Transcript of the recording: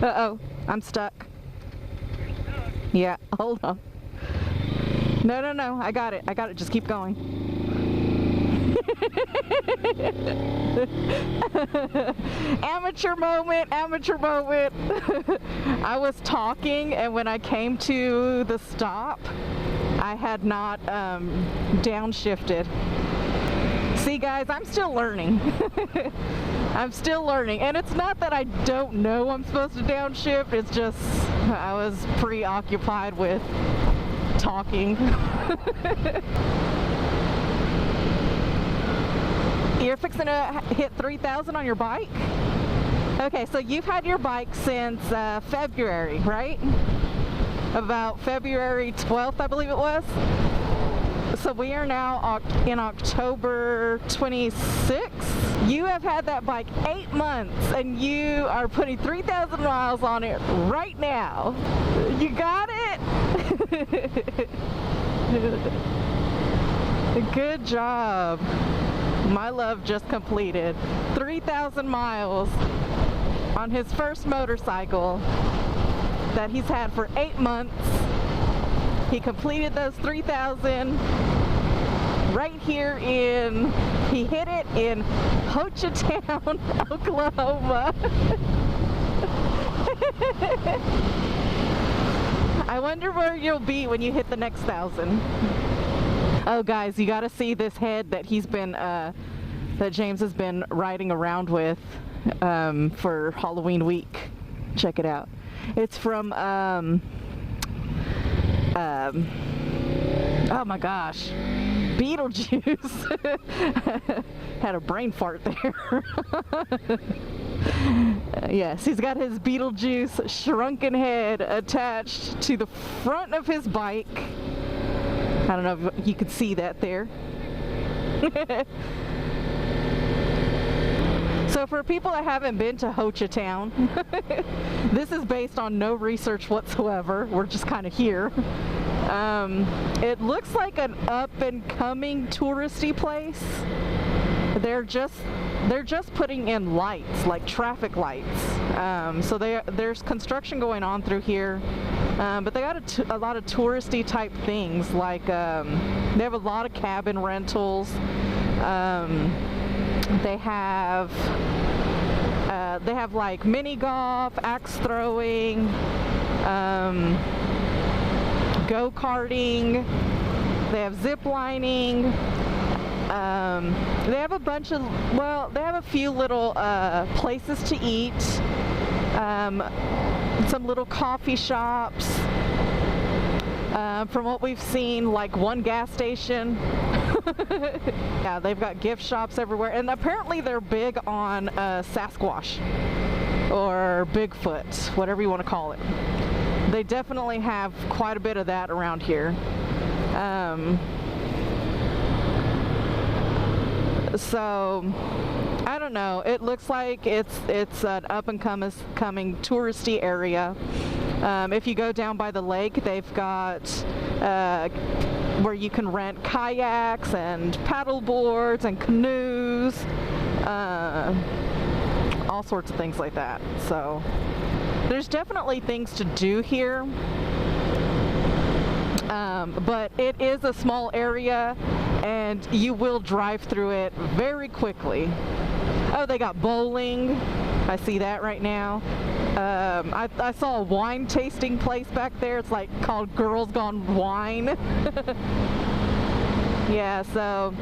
Uh-oh, I'm stuck. Yeah, hold on. No, I got it, just keep going. Amateur moment. I was talking, and when I came to the stop, I had not downshifted. See guys, I'm still learning. And it's not that I don't know I'm supposed to downshift, it's just I was preoccupied with talking. You're fixing to hit 3,000 on your bike? Okay, so you've had your bike since February, right? About February 12th, I believe it was. So we are now in October 26th. You have had that bike 8 months and you are putting 3,000 miles on it right now. You got it? Good job. My love just completed 3,000 miles on his first motorcycle that he's had for 8 months. He completed those 3,000 right here he hit it in Hochatown, Oklahoma. I wonder where you'll be when you hit the next 1,000. Oh guys, you gotta see this head that he's been, that James has been riding around with for Halloween week. Check it out. It's from, oh my gosh, Beetlejuice. Had a brain fart there. Yes, he's got his Beetlejuice shrunken head attached to the front of his bike. I don't know if you could see that there. So for people that haven't been to Hochatown, this is based on no research whatsoever. We're just kind of here. It looks like an up-and-coming touristy place. They're just putting in lights, like traffic lights. So there's construction going on through here, but they got a lot of touristy type things. Like they have a lot of cabin rentals. They have like mini golf, axe throwing, go-karting. They have zip lining. They have a bunch of, well, they have a few little places to eat, some little coffee shops. From what we've seen, like one gas station. Yeah, they've got gift shops everywhere, and apparently they're big on Sasquatch or Bigfoot, whatever you want to call it. They definitely have quite a bit of that around here. So I don't know, it looks like it's an up and coming touristy area. If you go down by the lake, they've got where you can rent kayaks and paddle boards and canoes, all sorts of things like that. So there's definitely things to do here, but it is a small area and you will drive through it very quickly. Oh, they got bowling. I see that right now. I saw a wine tasting place back there. It's like called Girls Gone Wine. Yeah, so